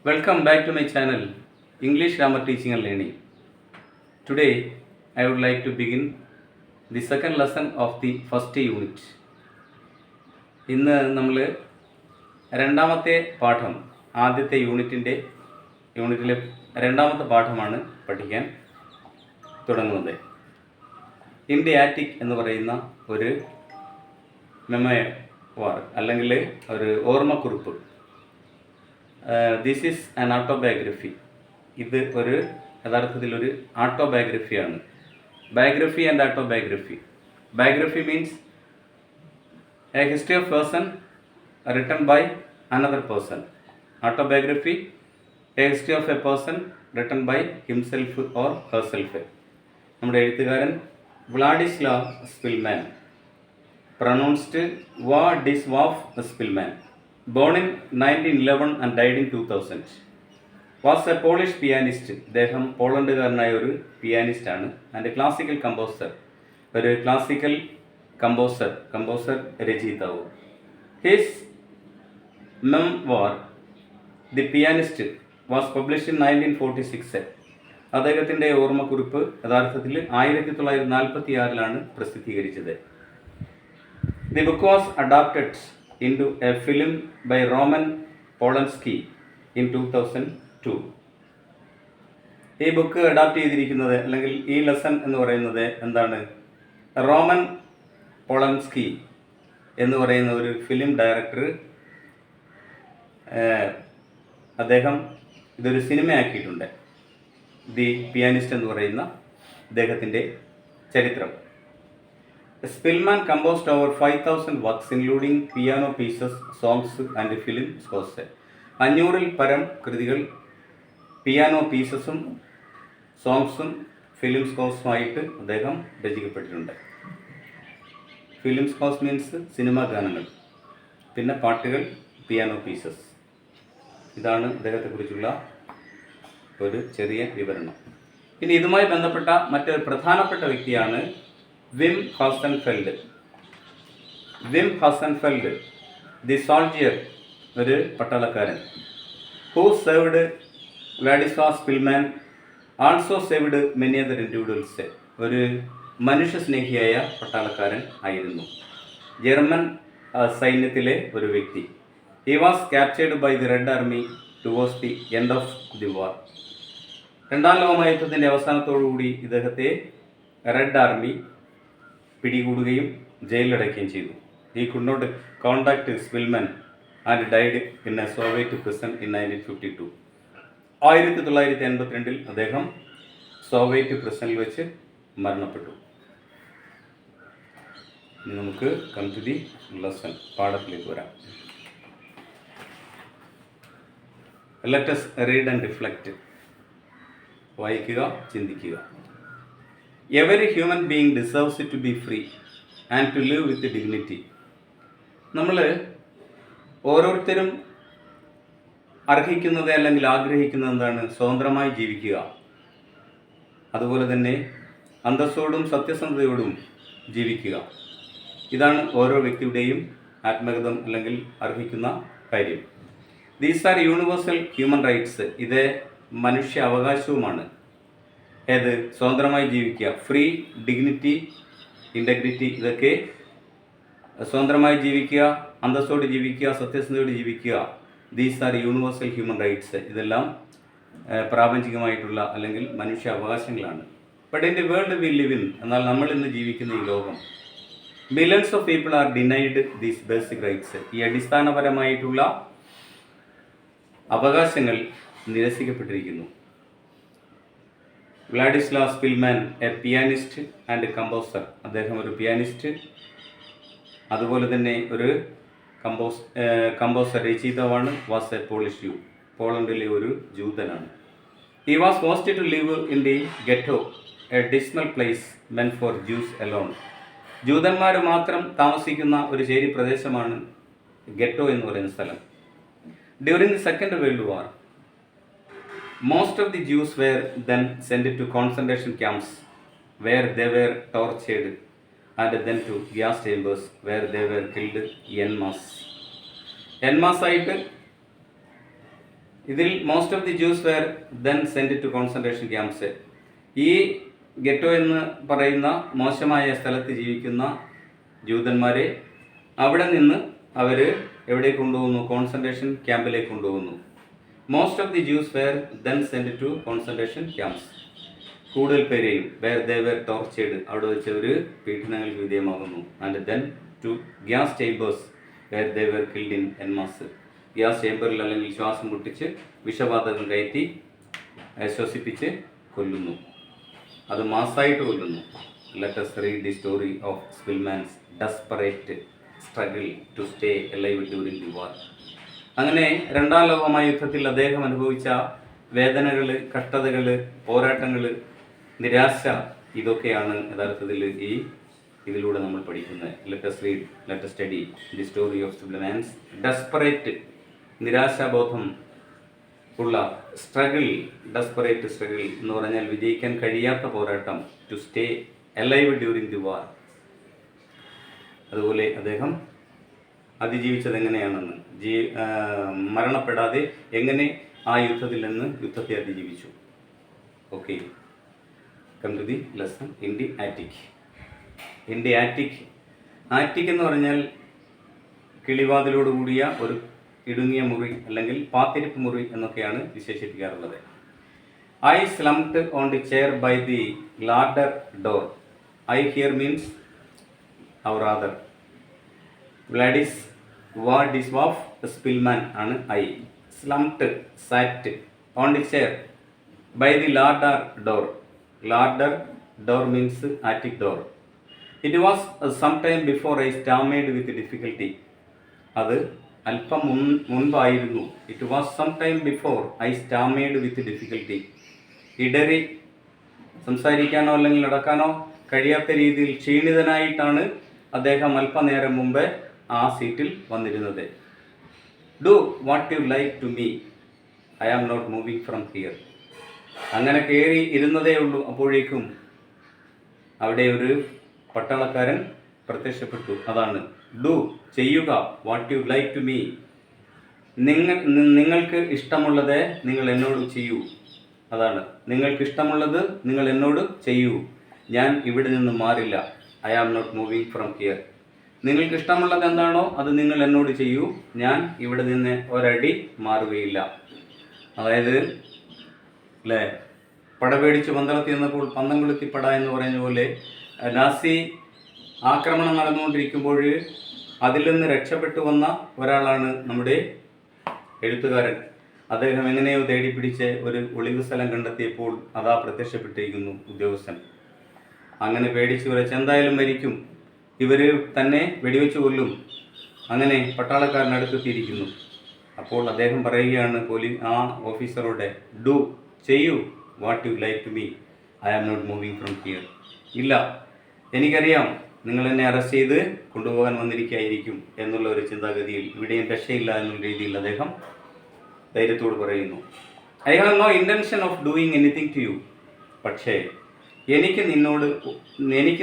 Welcome back to my channel, English Grammar Teaching and Learning. Today, I would like to begin the second lesson of the first unit. ഇന്ന് നമ്മൾ രണ്ടാമത്തെ പാഠം, ആദ്യത്തെ യൂണിറ്റിലെ രണ്ടാമത്തെ പാഠമാണ് പഠിക്കാൻ തുടങ്ങുന്നത്. ഇൻ ദി ആറ്റിക് എന്ന് പറയുന്ന ഒരു മെമ്മോയർ അല്ലെങ്കിൽ ഒരു ഓർമ്മക്കുറിപ്പ്. This is an autobiography. ഇത് യഥാർത്ഥത്തിൽ ഒരു ഓട്ടോബയോഗ്രഫിയാണ്. Biography and autobiography. Biography means a history of person written by another person. Autobiography, a history of a person written by himself or herself. നമ്മുടെ എഴുത്തുകാരൻ Wladyslaw Spillman, pronounced Władysław Spilman, born in 1911 and died in 2000, was a Polish pianist. അദ്ദേഹം പോളണ്ടുകാരനായ ഒരു പിയാനിസ്റ്റാണ്. And classical composer, ഒരു classical composer രചയിതാവ്. His memoir the pianist was published in 1946. അദ്ദേഹത്തിൻ്റെ ഓർമ്മക്കുറിപ്പ് യഥാർത്ഥത്തിൽ 1946 പ്രസിദ്ധീകരിച്ചത്. The book was adapted into a film by Roman Polanski in 2002. ഈ ബുക്ക് അഡാപ്റ്റ് ചെയ്തിരിക്കുന്നത്, അല്ലെങ്കിൽ ഈ ലെസൺ എന്ന് പറയുന്നത് എന്താണ്? റോമൻ പോളൻസ്കി എന്ന് പറയുന്ന ഒരു ഫിലിം ഡയറക്ടർ, അദ്ദേഹം ഇതൊരു സിനിമയാക്കിയിട്ടുണ്ട്. ദി പിയാനിസ്റ്റ് എന്ന് പറയുന്ന അദ്ദേഹത്തിൻ്റെ ചരിത്രം. Szpilman composed over 5,000 works including piano pieces, songs and film scores. 500-ൽ പരം കൃതികൾ പിയാനോ പീസസും സോങ്സും ഫിലിം സ്കോർസുമായിട്ട് അദ്ദേഹം രചിക്കപ്പെട്ടിട്ടുണ്ട്. ഫിലിം സ്കോർസ് മീൻസ് സിനിമാ ഗാനങ്ങൾ, പിന്നെ പാട്ടുകൾ, പിയാനോ പീസസ്. ഇതാണ് അദ്ദേഹത്തെക്കുറിച്ചുള്ള ഒരു ചെറിയ വിവരണം. ഇനി ഇതുമായി ബന്ധപ്പെട്ട മറ്റൊരു പ്രധാനപ്പെട്ട വ്യക്തിയാണ് Wim Hosenfeld. Wim Hosenfeld, the soldier, ഒരു പട്ടാളക്കാരൻ. Who saved Wladyslaw Szpilman, also saved many other individuals. ഒരു മനുഷ്യസ്നേഹിയായ പട്ടാളക്കാരൻ ആയിരുന്നു, ജർമ്മൻ സൈന്യത്തിലെ ഒരു വ്യക്തി. He was captured by the Red Army towards the end of the war. രണ്ടാം ലോകമഹായുദ്ധത്തിൻ്റെ അവസാനത്തോടുകൂടി ഇദ്ദേഹത്തെ റെഡ് ആർമി പിടികൂടുകയും ജയിലിലടയ്ക്കുകയും ചെയ്തു. He could not contact Szpilman and died in a Soviet prison in 1952. 1982 അദ്ദേഹം സോവിയറ്റ് പ്രിസണിൽ വെച്ച് മരണപ്പെട്ടു. ഇനി നമുക്ക് കം ടു ദി ലെസൺ, പാഠത്തിലേക്ക് വരാം. Let us read and reflect. വായിക്കുക, ചിന്തിക്കുക. Every human being deserves to be free and to live with dignity. നമ്മൾ ഓരോരുത്തരും അർഹിക്കുന്നത് അല്ലെങ്കിൽ ആഗ്രഹിക്കുന്നത് എന്താണ്? സ്വതന്ത്രമായി ജീവിക്കുക, അതുപോലെ തന്നെ അന്തസ്സോടും സത്യസന്ധതയോടും ജീവിക്കുക. ഇതാണ് ഓരോ വ്യക്തിയുടെയും ആത്മഗതം അല്ലെങ്കിൽ അർഹിക്കുന്ന കാര്യം. These are universal human rights. ഇത് മനുഷ്യ അവകാശവുമാണ്. ഏത്? സ്വതന്ത്രമായി ജീവിക്കുക, ഫ്രീ, ഡിഗ്നിറ്റി, ഇൻറ്റഗ്രിറ്റി. ഇതൊക്കെ സ്വതന്ത്രമായി ജീവിക്കുക, അന്തസ്സോട് ജീവിക്കുക, സത്യസന്ധതയോട് ജീവിക്കുക. These are universal human rights. ഇതെല്ലാം പ്രാപഞ്ചികമായിട്ടുള്ള അല്ലെങ്കിൽ മനുഷ്യ അവകാശങ്ങളാണ്. But in the world we live in, എന്നാൽ നമ്മൾ ഇന്ന് ജീവിക്കുന്ന ഈ ലോകം, millions of people are denied these basic rights. ഈ അടിസ്ഥാനപരമായിട്ടുള്ള അവകാശങ്ങൾ നിരസിക്കപ്പെട്ടിരിക്കുന്നു. Wladyslaw Szpilman, a pianist and composer. അദ്ദേഹം ഒരു പിയാനിസ്റ്റ്, അതുപോലെ തന്നെ ഒരു കമ്പോസർ, രചയിതാവാണ്. വാസ് എ പോളിഷ് ജൂ, പോളണ്ടിലെ ഒരു ജൂതനാണ്. He was forced to live in the ghetto, a dismal place മെന്റ് four juice alone. ജൂതന്മാർ മാത്രം താമസിക്കുന്ന ഒരു ചേരി പ്രദേശമാണ് ഗെറ്റോ എന്ന് പറയുന്ന സ്ഥലം. During the second world war, most of the Jews were then sent to concentration camps where they were tortured and then to gas chambers where they were killed en masse. ആയിട്ട് ഇതിൽ most of the Jews were then sent to concentration camps. ഈ ghetto എന്ന് പറയുന്ന മോശമായ സ്ഥലത്ത് ജീവിക്കുന്ന ജൂതന്മാരെ അവിടെ നിന്ന് അവർ എവിടേക്ക് കൊണ്ടുപോകുന്നു? കോൺസെൻട്രേഷൻ ക്യാമ്പിലേക്ക് കൊണ്ടുപോകുന്നു. Most of the Jews were then sent to concentration camps. കൂടുതൽ പേരെയും വേർ ദേ വെർ ടോർച്ചേർഡ്, അവിടെ വെച്ച് അവർ പീഡനങ്ങൾക്ക് വിധേയമാകുന്നു. And then to gas chambers where they were killed in en masse. Gas ചേമ്പറിൽ അല്ലെങ്കിൽ ശ്വാസം മുട്ടിച്ച് വിഷവാതകം കയറ്റി ശ്വസിപ്പിച്ച് കൊല്ലുന്നു. അത് മാസ്സായിട്ട് കൊല്ലുന്നു. Let us read the story of Spillman's desperate struggle to stay alive during the war. അങ്ങനെ രണ്ടാം ലോക യുദ്ധത്തിൽ അദ്ദേഹം അനുഭവിച്ച വേദനകൾ, കഷ്ടതകൾ, പോരാട്ടങ്ങൾ, നിരാശ, ഇതൊക്കെയാണ് യഥാർത്ഥത്തിൽ ഇതിലൂടെ നമ്മൾ പഠിക്കുന്നത്. Let us read, let us study the story of Spillman's desperate, നിരാശാബോധം ഉള്ള സ്ട്രഗിൾ. ഡെസ്പറേറ്റ് സ്ട്രഗിൾ എന്ന് പറഞ്ഞാൽ വിജയിക്കാൻ കഴിയാത്ത പോരാട്ടം. To stay alive during the war. അതുപോലെ അദ്ദേഹം അതിജീവിച്ചത് എങ്ങനെയാണെന്ന്, മരണപ്പെടാതെ എങ്ങനെ ആ യുദ്ധത്തിൽ നിന്ന് യുദ്ധത്തെ അതിജീവിച്ചു. Okay, come to the lesson in the attic. In the attic. Attic എന്ന് പറഞ്ഞാൽ കിളിവാതിലോട് കൂടിയ ഒരു ഇടുങ്ങിയ മുറി അല്ലെങ്കിൽ പാത്തിരിപ്പ് മുറി എന്നൊക്കെയാണ് വിശേഷിപ്പിക്കാറുള്ളത്. I slumped on the chair by the larder door. I here means our author. Wladyslaw of Szpilman ആണ് I. Slumped, sat, on the chair, by the larder door. Larder door means attic door. It was some time before I stammered with difficulty. അത് അല്പം മുൻപായിരുന്നു. It was some time before I stammered with difficulty. ഇടറി സംസാരിക്കാനോ അല്ലെങ്കിൽ നടക്കാനോ കഴിയാത്ത രീതിയിൽ ക്ഷീണിതനായിട്ടാണ് അദ്ദേഹം അല്പനേരം മുമ്പേ ആ സീറ്റിൽ വന്നിരുന്നത്. Do what you like to me, I am not moving from here. അങ്ങനെ കയറി ഇരുന്നതേ ഉള്ളൂ. അപ്പോഴേക്കും അവിടെ ഒരു പട്ടാളക്കാരൻ പ്രത്യക്ഷപ്പെട്ടു. അതാണ് ഡു, ചെയ്യുക, what you like to me, നിങ്ങൾക്ക് ഇഷ്ടമുള്ളത് നിങ്ങൾ എന്നോട് ചെയ്യൂ. അതാണ്, നിങ്ങൾക്ക് ഇഷ്ടമുള്ളത് നിങ്ങൾ എന്നോട് ചെയ്യൂ, ഞാൻ ഇവിടെ നിന്ന് മാറില്ല. I am not moving from here. നിങ്ങൾക്ക് ഇഷ്ടമുള്ളത് എന്താണോ അത് നിങ്ങൾ എന്നോട് ചെയ്യൂ, ഞാൻ ഇവിടെ നിന്ന് ഒരടി മാറുകയില്ല. അതായത് അല്ലേ, പട പേടിച്ച് പന്തളത്തി എന്നപ്പോൾ പന്തം കൊളുത്തി പട എന്ന് പറയുന്ന പോലെ നാസി ആക്രമണം നടന്നുകൊണ്ടിരിക്കുമ്പോൾ അതിൽ നിന്ന് രക്ഷപ്പെട്ടു വന്ന ഒരാളാണ് നമ്മുടെ എഴുത്തുകാരൻ. അദ്ദേഹം എങ്ങനെയോ തേടി പിടിച്ച് ഒരു ഒളിവ് സ്ഥലം കണ്ടെത്തിയപ്പോൾ അതാ പ്രത്യക്ഷപ്പെട്ടിരിക്കുന്നു ഉദ്യോഗസ്ഥൻ. അങ്ങനെ പേടിച്ച് വിറച്ച് എന്തായാലും മരിക്കും, ഇവർ തന്നെ വെടിവെച്ച് കൊല്ലും. അങ്ങനെ പട്ടാളക്കാരൻ അടുത്തെത്തിയിരിക്കുന്നു. അപ്പോൾ അദ്ദേഹം പറയുകയാണ് ആ ഓഫീസറോട്, ഡു, ചെയ്യൂ, what you like to me, I am not moving from here. ഇല്ല, എനിക്കറിയാം നിങ്ങൾ എന്നെ അറസ്റ്റ് ചെയ്ത് കൊണ്ടുപോകാൻ വന്നിരിക്കുകയായിരിക്കും എന്നുള്ള ഒരു ചിന്താഗതിയിൽ, ഇവിടെയും രക്ഷയില്ല എന്നുള്ള രീതിയിൽ അദ്ദേഹം ധൈര്യത്തോട് പറയുന്നു. I have no intention of doing anything to you. പക്ഷേ എനിക്ക്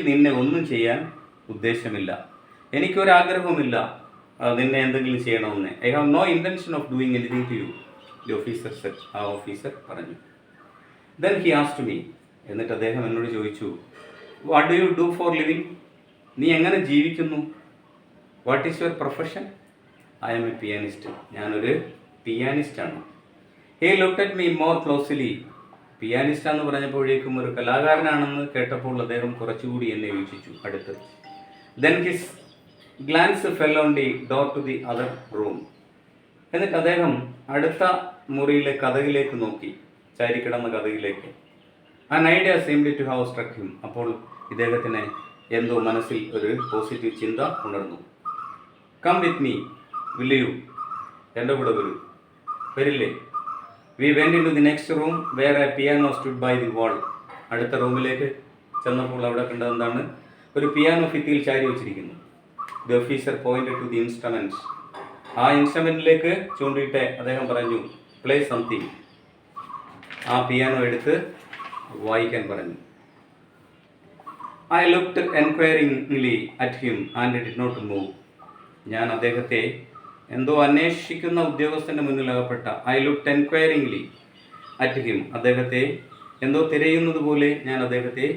നിന്നെ ഒന്നും ചെയ്യാൻ ഉദ്ദേശമില്ല, എനിക്കൊരാഗ്രഹവുമില്ല നിന്നെ എന്തെങ്കിലും ചെയ്യണമെന്ന്. I have no intention of doing anything to you, the officer said. ആ ഓഫീസർ പറഞ്ഞു. Then he asked me. എന്നിട്ട് അദ്ദേഹം എന്നോട് ചോദിച്ചു, what do you do for living, നീ എങ്ങനെ ജീവിക്കുന്നു? What is your profession? I am a pianist. ഞാനൊരു പിയാനിസ്റ്റാണ്. He looked at me more closely. പിയാനിസ്റ്റാന്ന് പറഞ്ഞപ്പോഴേക്കും ഒരു കലാകാരനാണെന്ന് കേട്ടപ്പോൾ അദ്ദേഹം കുറച്ചുകൂടി എന്നെ വീക്ഷിച്ചു അടുത്ത്. Then his glance fell on the door to the other room. എന്നിട്ട് അദ്ദേഹം അടുത്ത മുറിയിലെ കതകിലേക്ക് നോക്കി, ചാരിക്കിടന്ന കതകിലേക്ക്. An idea seemed to have struck him. അപ്പോൾ ഇദ്ദേഹത്തിന് എന്തോ മനസ്സിൽ ഒരു പോസിറ്റീവ് ചിന്ത ഉണർന്നു. Come with me, will you, എൻ്റെ കൂടെ വരില്ലേ? We went in to the next room where a piano stood by the wall. അടുത്ത റൂമിലേക്ക് ചെന്നപ്പോൾ അവിടെ കണ്ടത് എന്താണ്? ഒരു പിയാനോ ഭിത്തിയിൽ ചാരി വെച്ചിരിക്കുന്നു. The officer pointed to the instruments. ആ ഇൻസ്ട്രുമെൻറ്റിലേക്ക് ചൂണ്ടിയിട്ട് അദ്ദേഹം പറഞ്ഞു, പ്ലേ സംതിങ്. ആ പിയാനോ എടുത്ത് വായിക്കാൻ പറഞ്ഞു. I looked enquiringly at him and did not move. ഞാൻ അദ്ദേഹത്തെ എന്തോ അന്വേഷിക്കുന്ന ഉദ്യോഗസ്ഥൻ്റെ മുന്നിൽ അകപ്പെട്ട. I looked enquiringly at him. അദ്ദേഹത്തെ എന്തോ തിരയുന്നത് പോലെ ഞാൻ അദ്ദേഹത്തെ,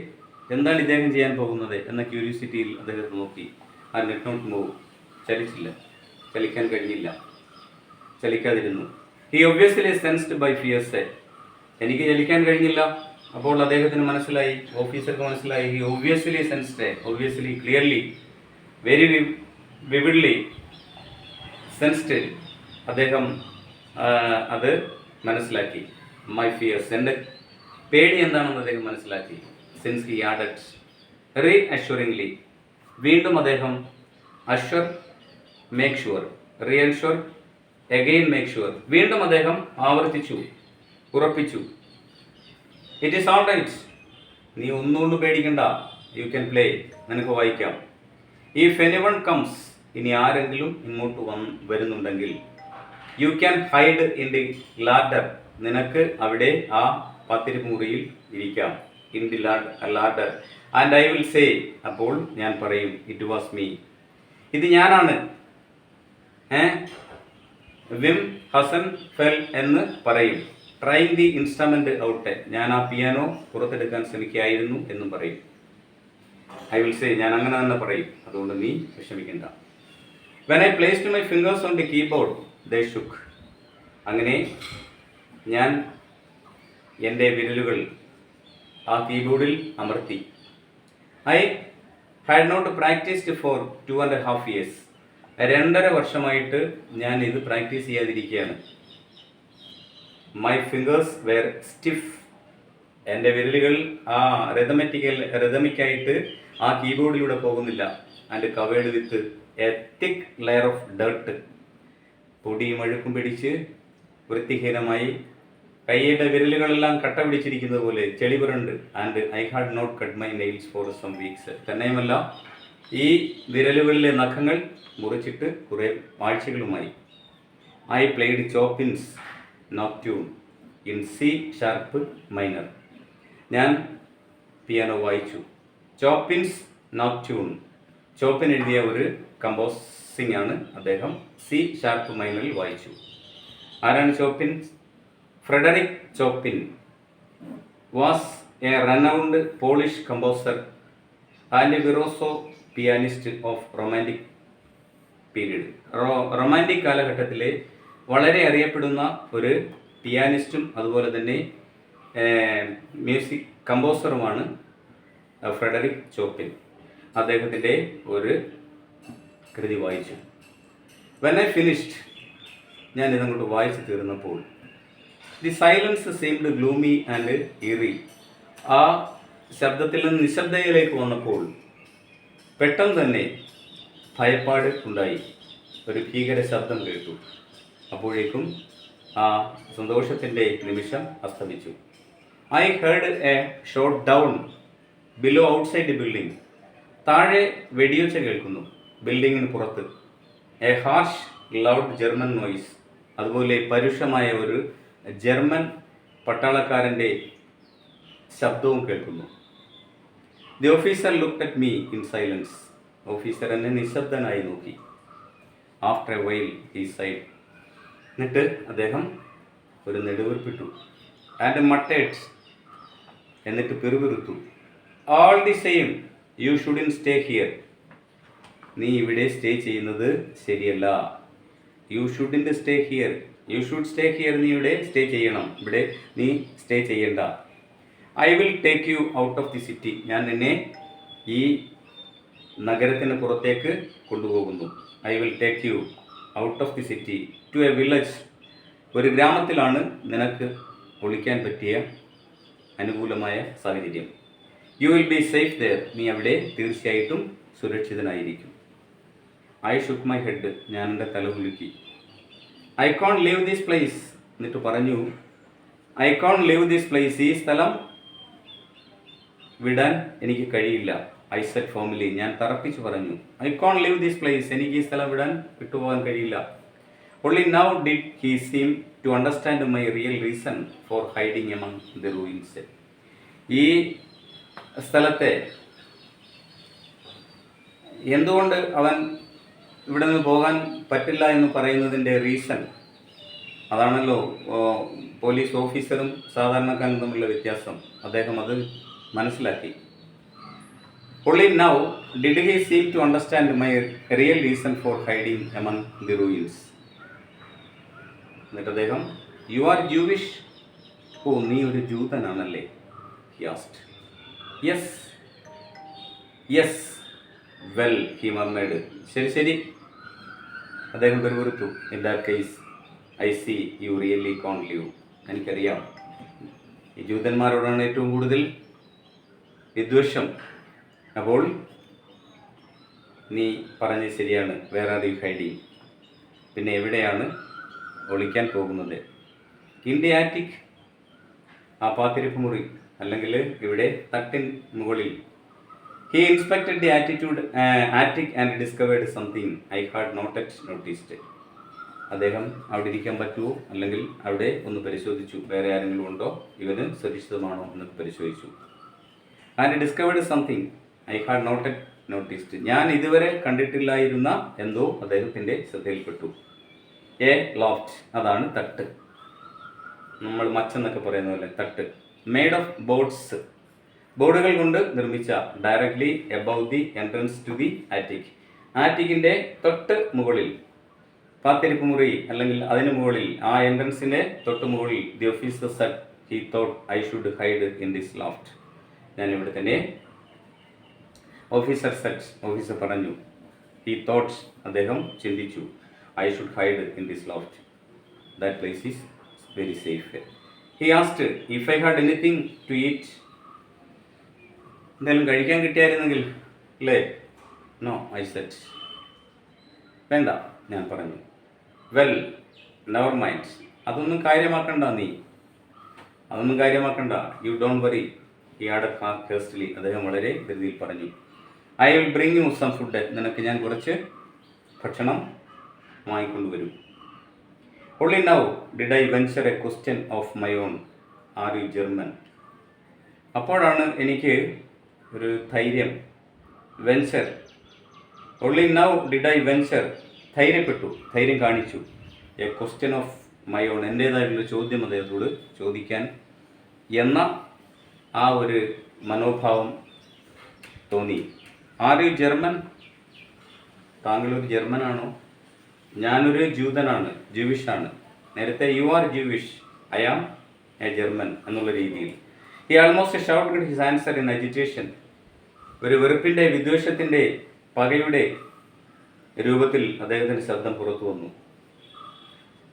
എന്താണ് ഇദ്ദേഹം ചെയ്യാൻ പോകുന്നത് എന്ന ക്യൂരിയോസിറ്റിയിൽ അദ്ദേഹത്തെ നോക്കി. ആ നെറ്റ് നോട്ട് മൂവ്. ചലിച്ചില്ല, ചലിക്കാൻ കഴിഞ്ഞില്ല, ചലിക്കാതിരുന്നു. He obviously sensed by fears. എനിക്ക് ചലിക്കാൻ കഴിഞ്ഞില്ല. അപ്പോൾ അദ്ദേഹത്തിന് മനസ്സിലായി, ഓഫീസർക്ക് മനസ്സിലായി. He obviously sensed, obviously, clearly, very vividly sensed. അദ്ദേഹം അത് മനസ്സിലാക്കി. മൈ ഫിയേഴ്സ്, എൻ്റെ പേടി എന്താണെന്ന് അദ്ദേഹം മനസ്സിലാക്കി. Since he added reassuringly. വീണ്ടും അദ്ദേഹം assure, make sure, reassure, again make sure, വീണ്ടും അദ്ദേഹം ആവർത്തിച്ചു, ഉറപ്പിച്ചു. ഇറ്റ് ഈസ് ഓൾ റൈറ്റ്, നീ ഒന്നുകൊണ്ട് പേടിക്കണ്ട, യു ക്യാൻ പ്ലേ, നിനക്ക് വായിക്കാം. ഇഫ് എനിവൺ കംസ്, ഇനി ആരെങ്കിലും ഇങ്ങോട്ട് വരുന്നുണ്ടെങ്കിൽ, you can hide in the ladder, നിനക്ക് അവിടെ ആ പത്തിരിമുറിയിൽ ഇരിക്കാം. In the ladder. And I will say, അപ്പോൾ ഞാൻ പറയും, ഇറ്റ് വാസ് മീ, ഇത് ഞാനാണ്. വിം ഹസൻ ഫെൽ എന്ന് പറയും. ട്രൈങ് ദി ഇൻസ്ട്രുമെന്റ് ഔട്ട്, ഞാൻ ആ പിയാനോ പുറത്തെടുക്കാൻ ശ്രമിക്കുകയായിരുന്നു എന്നും പറയും. ഐ വിൽ സേ, ഞാൻ അങ്ങനെ തന്നെ പറയും, അതുകൊണ്ട് നീ വിഷമിക്കണ്ട. When I placed my fingers on the keyboard they shook. അങ്ങനെ ഞാൻ എൻ്റെ വിരലുകൾ ആ കീബോർഡിൽ അമർത്തി. I had not practised for 2.5 years. 2.5 വർഷമായിട്ട് ഞാൻ ഇത് പ്രാക്ടീസ് ചെയ്യാതിരിക്കുകയാണ്. My fingers were stiff. എൻ്റെ വിരലുകൾ ആ റിതമിക്കായിട്ട് ആ കീബോർഡിലൂടെ പോകുന്നില്ല. And covered with a thick layer of dirt. പൊടിയും അഴുക്കും പിടിച്ച് വൃത്തിഹീനമായി കൈയുടെ വിരലുകളെല്ലാം കട്ട പിടിച്ചിരിക്കുന്നത് പോലെ ചെളി പുരണ്ട്. And I had not cut my nails for some weeks. തന്നെയുമല്ല, ഈ വിരലുകളിലെ നഖങ്ങൾ മുറിച്ചിട്ട് കുറേ ആഴ്ചകളുമായി. I played Chopin's nocturne in C sharp minor. ഞാൻ പിയാനോ വായിച്ചു. ചോപ്പിൻസ് നോക്ട്യൂൺ, ചോപ്പിൻ എഴുതിയ ഒരു കമ്പോസിംഗ് ആണ് അദ്ദേഹം. സി ഷാർപ്പ് മൈനറിൽ വായിച്ചു. ആരാണ് Chopin? Frederic Chopin was a renowned Polish composer and virtuoso pianist of romantic period. Romantic കാലഘട്ടത്തിലെ വളരെ അറിയപ്പെടുന്ന ഒരു പിയാനിസ്റ്റും അതുപോലെ തന്നെ മ്യൂസിക് കമ്പോസറുമാണ് ഫ്രെഡറിക് ചോപ്പിൻ. അദ്ദേഹത്തിൻ്റെ ഒരു കൃതി വായിച്ചു. വെൻ ഐ ഫിനിഷ്ഡ്, ഞാൻ ഇതങ്ങോട്ട് വായിച്ചു തീർന്നപ്പോൾ, the silence seemed gloomy and eerie. ആ ശബ്ദത്തിൽ നിന്ന് നിശബ്ദതയിലേക്ക് വന്നപ്പോൾ പെട്ടെന്ന് തന്നെ ഭയപ്പാട് ഉണ്ടായി. ഒരു ഭീകര ശബ്ദം കേട്ടു. അപ്പോഴേക്കും ആ സന്തോഷത്തിൻ്റെ നിമിഷം അസ്തമിച്ചു. I heard a shot down below outside the building. താഴെ വെടിയൊച്ച കേൾക്കുന്നു, ബിൽഡിങ്ങിന് പുറത്ത്. A harsh loud German noise. അതുപോലെ പരുഷമായ ഒരു ജർമ്മൻ പട്ടാളക്കാരൻ്റെ ശബ്ദവും കേൾക്കുന്നു. The officer looked at me in silence. Officer എന്നെ നിശബ്ദനായി നോക്കി. After a while he sighed. എന്നിട്ട് അദ്ദേഹം ഒരു നെടുവീർപ്പിട്ടു. ആൻഡ് മട്ടേഡ്, എന്നിട്ട് പിറുപിറുത്തു. All the same you shouldn't stay here. നീ ഇവിടെ സ്റ്റേ ചെയ്യുന്നത് ശരിയല്ല. You shouldn't stay here. U should stay here. നീ ഇവിടെ സ്റ്റേ ചെയ്യണം, ഇവിടെ നീ സ്റ്റേ ചെയ്യണ്ട. I will take you out of the city. ഞാൻ നിന്നെ ഈ നഗരത്തിന് പുറത്തേക്ക് കൊണ്ടുപോകുന്നു. I will take you out of the city to a village. ഒരു ഗ്രാമത്തിലാണ് നിനക്ക് ഒളിക്കാൻ പറ്റിയ അനുകൂലമായ സാഹചര്യം. You will be safe there. നീ അവിടെ തീർച്ചയായിട്ടും സുരക്ഷിതനായിരിക്കും. I shook my head. ഞാൻ എൻ്റെ തല കുലുക്കി. I can't leave this place. എന്നിട്ട് പറഞ്ഞു, I can't leave this place. ഈ സ്ഥലം വിടാൻ എനിക്ക് കഴിയില്ല. I said firmly. ഞാൻ തറപ്പിച്ച് പറഞ്ഞു. I can't leave this place. എനിക്ക് ഈ സ്ഥലം വിട്ടുപോകാൻ കഴിയില്ല. Only now did he seem to understand my real reason for hiding among the ruins. ഈ സ്ഥലത്തെ എന്തുകൊണ്ട് അവൻ ഇവിടെ നിന്ന് പോകാൻ പറ്റില്ല എന്ന് പറയുന്നതിൻ്റെ റീസൺ അതാണല്ലോ. പോലീസ് ഓഫീസറും സാധാരണക്കാരും തമ്മിലുള്ള വ്യത്യാസം. അദ്ദേഹം അത് മനസ്സിലാക്കി. Only now did he seem to understand my real reason for hiding among the ruins. എന്നിട്ട് അദ്ദേഹം, യു ആർ ജൂവിഷ്, ഓ നീ ഒരു ജൂതനാണല്ലേ, he asked. Yes, yes, well, he murmured. ശരി ശരി, അദ്ദേഹം പെരുവിറുത്തു. In that case, I see you really can't live. എനിക്കറിയാം, ഈ ജൂതന്മാരോടാണ് ഏറ്റവും കൂടുതൽ വിദ്വേഷം. അപ്പോൾ നീ പറഞ്ഞത് ശരിയാണ്. Where are you hiding? പിന്നെ എവിടെയാണ് ഒളിക്കാൻ പോകുന്നത്? ഇൻ ദി ആറ്റിക്, ആ പാത്തിരിപ്പ് മുറി, അല്ലെങ്കിൽ ഇവിടെ തട്ടിൻ മുകളിൽ. He inspected the attic and discovered something I had not yet noticed. അദ്ദേഹം അവിടെ ഇരിക്കാൻ പറ്റുമോ, അല്ലെങ്കിൽ അവിടെ ഒന്ന് പരിശോധിച്ചു, വേറെ ആരെങ്കിലും ഉണ്ടോ, ഇവന് സുരക്ഷിതമാണോ എന്നൊക്കെ പരിശോധിച്ചു. And discovered something I had not yet noticed. ഞാൻ ഇതുവരെ കണ്ടിട്ടില്ലായിരുന്ന എന്തോ അദ്ദേഹത്തിൻ്റെ ശ്രദ്ധയിൽപ്പെട്ടു. എ ലോഫ്റ്റ്, അതാണ് തട്ട്. നമ്മൾ മച്ചെന്നൊക്കെ പറയുന്ന പോലെ തട്ട്. മെയ്ഡ് ഓഫ് ബോർഡ്സ്, ബോർഡുകൾ കൊണ്ട് നിർമ്മിച്ച. Directly above the entrance to the attic, ആറ്റിക്കിൻ്റെ തൊട്ട് മുകളിൽ. പാത്തിരിപ്പ് മുറി അല്ലെങ്കിൽ അതിന് മുകളിൽ, ആ എൻട്രൻസിൻ്റെ തൊട്ട് മുകളിൽ. The officer said he thought I should hide in this loft. ഞാനിവിടെ തന്നെ. ഓഫീസർ സെഡ്, ഓഫീസർ പറഞ്ഞു. ഹി തോട്ട്, അദ്ദേഹം ചിന്തിച്ചു. I should hide in this loft. That place is very safe. He asked if I had anything to eat. എന്തെങ്കിലും കഴിക്കാൻ കിട്ടിയായിരുന്നെങ്കിൽ അല്ലേ? No, I said. വേണ്ട, ഞാൻ പറഞ്ഞു. വെൽ, നെവർ മൈൻഡ്, അതൊന്നും കാര്യമാക്കണ്ട നീ, അതൊന്നും കാര്യമാക്കണ്ട. You don't worry, he added hastily. അദ്ദേഹം വളരെ ധൃതിയിൽ പറഞ്ഞു. I will bring you some food. നിനക്ക് ഞാൻ കുറച്ച് ഭക്ഷണം വാങ്ങിക്കൊണ്ടുവരും. Only now did I venture a question of my own, are you German? അപ്പോഴാണ് എനിക്ക് ഒരു ധൈര്യം. Venture, only now did I venture, ധൈര്യപ്പെട്ടു, ധൈര്യം കാണിച്ചു. A question of my own, എൻ്റേതായിട്ടുള്ള ചോദ്യം അദ്ദേഹത്തോട് ചോദിക്കാൻ എന്ന ആ ഒരു മനോഭാവം തോന്നി. Are you German? താങ്കളൊരു ജർമ്മനാണോ? ഞാനൊരു ജൂതനാണ്, ജൂവിഷാണ്. നേരത്തെ you are Jewish, I am a German എന്നുള്ള രീതിയിൽ. He almost shouted his answer in agitation. ഒരു വെറുപ്പിൻ്റെ, വിദ്വേഷത്തിൻ്റെ, പകയുടെ രൂപത്തിൽ അദ്ദേഹത്തിൻ്റെ ശബ്ദം പുറത്തു വന്നു.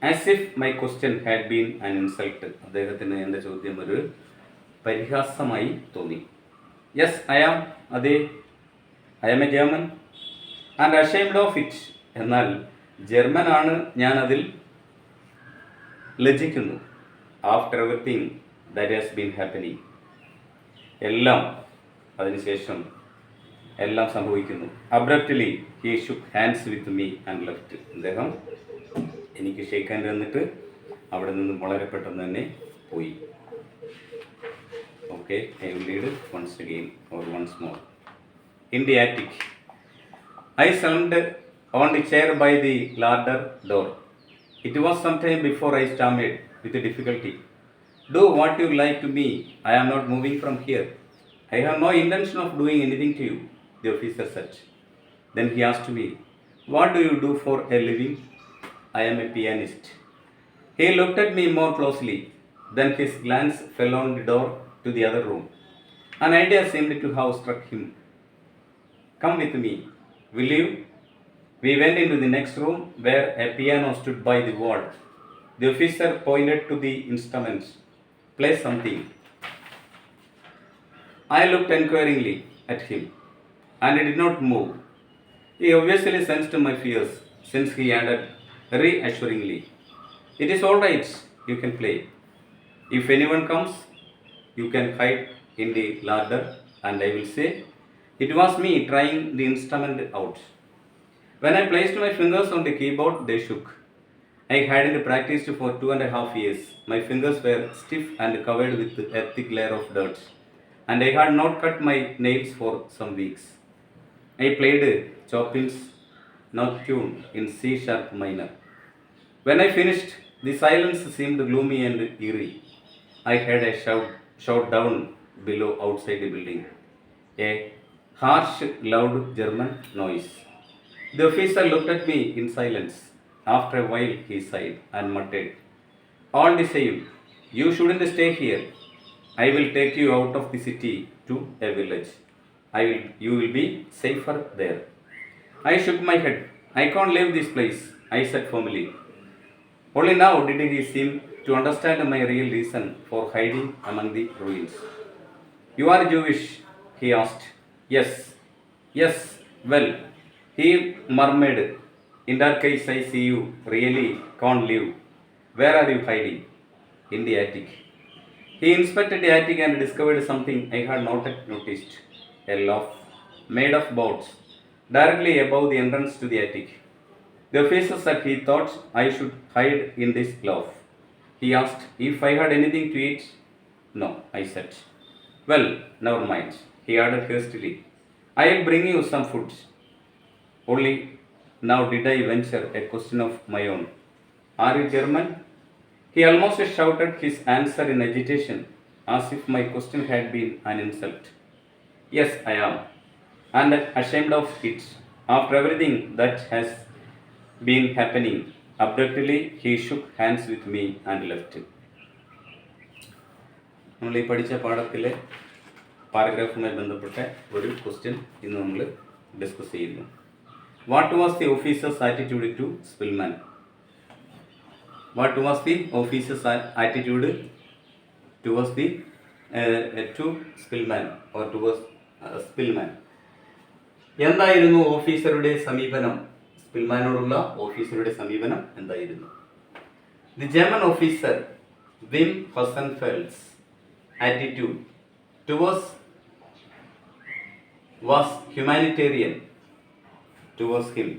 As if my question had been an insult. അദ്ദേഹത്തിന് എൻ്റെ ചോദ്യം ഒരു പരിഹാസമായി തോന്നി. യെസ്, ഐ ആം, അതെ, I am a German and ashamed of it. എന്നാൽ ജർമ്മനാണ്, ഞാൻ അതിൽ ലജ്ജിക്കുന്നു. After everything that has been happening, എല്ലാം അതിനുശേഷം എല്ലാം സംഭവിക്കുന്നു. Abruptly he shook hands with me and left. അദ്ദേഹം എനിക്ക് ഷേക്ക് ഹാൻഡ് തന്നിട്ട് അവിടെ നിന്ന് വളരെ പെട്ടെന്ന് തന്നെ പോയി. Okay, I will read once again or once more. In the attic, I sat on the chair by the larder door. It was some time before I stammered with difficulty. Do what you like to me. I am not moving from here. I have no intention of doing anything to you, the officer said. Then he asked me, what do you do for a living? I am a pianist. He looked at me more closely. Then his glance fell on the door to the other room. An idea seemed to have struck him. Come with me, will you? We went into the next room where a piano stood by the wall. The officer pointed to the instruments. Play something. I looked inquiringly at him and he did not move. He obviously sensed my fears, since he added reassuringly, it is all right, you can play. If anyone comes, you can hide in the larder and I will say, it was me trying the instrument out. When I placed my fingers on the keyboard, they shook. I hadn't practiced for 2.5 years. My fingers were stiff and covered with a thick layer of dirt, and I had not cut my nails for some weeks. I played Chopin's nocturne in C sharp minor. When I finished, the silence seemed gloomy and eerie. I heard a shout down below outside the building. A harsh, loud German noise. The officer looked at me in silence. After a while, he sighed and muttered, "All the same, you shouldn't stay here. I will take you out of the city to a village. You will be safer there." I shook my head. "I can't leave this place," I said firmly. Only now did he seem to understand my real reason for hiding among the ruins. "You are Jewish?" he asked. "Yes, yes, well," he murmured. "In that case, I see you really can't leave. Where are you hiding?" "In the attic." He inspected the attic and discovered something I had not yet noticed: a loft made of boards directly above the entrance to the attic. The officer said he thought I should hide in this loft. He asked if I had anything to eat. "No," I said. "Well, never mind," he added hastily. "I'll bring you some food." Only now did I venture a question of my own. "Are you German?" He almost shouted his answer in agitation, as if my question had been an insult. "Yes, I am, and ashamed of it. After everything that has been happening." Abruptly, he shook hands with me and left. നമ്മൾ ഈ പഠിച്ച പാഠത്തിലെ പാരഗ്രാഫുമായി ബന്ധപ്പെട്ട ഒരു question ഇന്ന് നമ്മൾ discuss ചെയ്യുന്നു. What was the officer's attitude to Szpilman? What was the officer's attitude towards the to Spillman or towards Spillman? എന്തായിരുന്നു ഓഫീസറുടെ സമീപനം? സ്പിൽമാനോടുള്ള ഓഫീസറുടെ സമീപനം എന്തായിരുന്നു? The German officer Wim Hossenfeld's attitude towards was humanitarian towards him.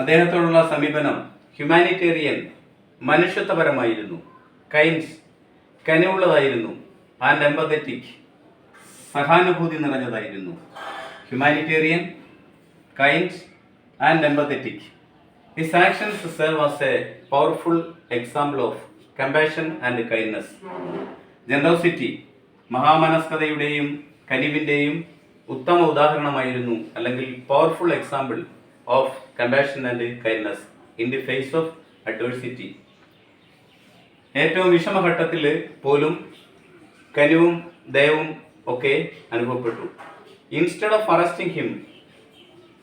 അദ്ദേഹത്തോടുള്ള സമീപനം humanitarian, മനുഷ്യത്വപരമായിരുന്നു. Kind, കനിവുള്ളതായിരുന്നു. ആൻഡ് എംപത്തറ്റിക്, സഹാനുഭൂതി നിറഞ്ഞതായിരുന്നു. Humanitarian, kind and empathetic. His actions serve as a powerful example of compassion and kindness. Generosity, മഹാമനസ്കതയുടെയും കനിവിൻ്റെയും ഉത്തമ ഉദാഹരണമായിരുന്നു, അല്ലെങ്കിൽ powerful example of compassion and kindness in the face of adversity. ഏറ്റവും വിഷമഘട്ടത്തിൽ പോലും കനിവും ദയവും ഒക്കെ അനുഭവപ്പെട്ടു. ഇൻസ്റ്റെഡ് ഓഫ് അറസ്റ്റിംഗ് ഹിം,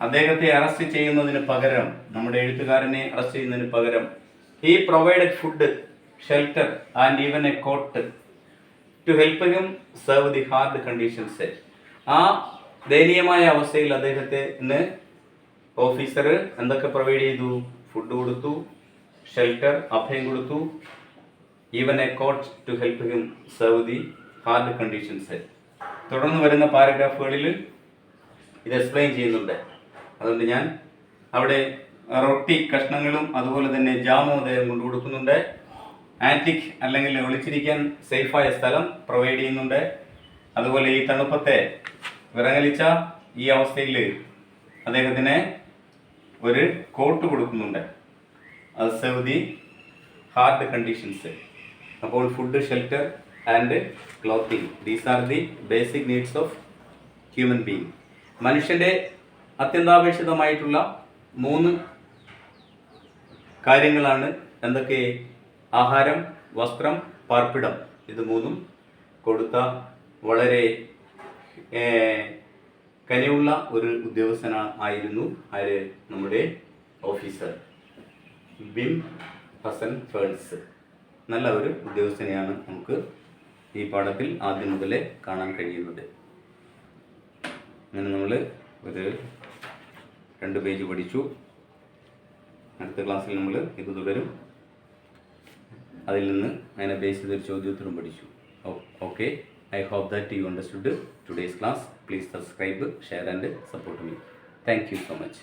അദ്ദേഹത്തെ അറസ്റ്റ് ചെയ്യുന്നതിന് പകരം, നമ്മുടെ എഴുത്തുകാരനെ അറസ്റ്റ് ചെയ്യുന്നതിന് പകരം, he provided food, shelter and even a coat to help him serve the hard conditions. ആ ദയനീയമായ അവസ്ഥയിൽ അദ്ദേഹത്തിന് ഓഫീസർ എന്തൊക്കെ പ്രൊവൈഡ് ചെയ്തു? ഫുഡ് കൊടുത്തു, ഷെൽട്ടർ, അഭയം കൊടുത്തു, even a coat to help him serve the hard conditions. തുടർന്ന് വരുന്ന പാരഗ്രാഫുകളിൽ ഇത് എക്സ്പ്ലെയിൻ ചെയ്യുന്നുണ്ട്. അതുകൊണ്ട് ഞാൻ അവിടെ റൊട്ടി കഷ്ണങ്ങളും അതുപോലെ തന്നെ ജാമും അദ്ദേഹം കൊണ്ടു കൊടുക്കുന്നുണ്ട്. ആൻറ്റിക് അല്ലെങ്കിൽ ഒളിച്ചിരിക്കാൻ സേഫായ സ്ഥലം പ്രൊവൈഡ് ചെയ്യുന്നുണ്ട്. അതുപോലെ ഈ തണുപ്പത്തെ വിറങ്ങലിച്ച ഈ അവസ്ഥയിൽ അദ്ദേഹത്തിന് ഒരു കോട്ട് കൊടുക്കുന്നുണ്ട്. അത് സെർവ് ദി ഹാർഡ് കണ്ടീഷൻസ്. അപ്പോൾ food, shelter and clothing, these are the basic needs of human being. മനുഷ്യൻ്റെ അത്യന്താപേക്ഷിതമായിട്ടുള്ള 3 കാര്യങ്ങളാണ് എന്തൊക്കെ? ആഹാരം, വസ്ത്രം, പാർപ്പിടം. ഇത് 3 കൊടുത്ത വളരെ കനിവുള്ള ഒരു ഉദ്യോഗസ്ഥനായിരുന്നു ആര്? നമ്മുടെ ഓഫീസർ വിം ഹസൻഫെൽഡ്സ്. നല്ല ഒരു ഉദ്യോഗസ്ഥനെയാണ് നമുക്ക് ഈ പാഠത്തിൽ ആദ്യം മുതലേ കാണാൻ കഴിയുന്നത്. അങ്ങനെ നമ്മൾ ഒരു 2 പേജ് പഠിച്ചു. അടുത്ത ക്ലാസ്സിൽ നമ്മൾ ഇത് തുടരും. അതിൽ നിന്ന് അതിനെ ബേസ് ചെയ്തൊരു ചോദ്യോത്തരം പഠിച്ചു. Okay, I hope that you understood today's class. Please subscribe, share and support me. Thank you so much.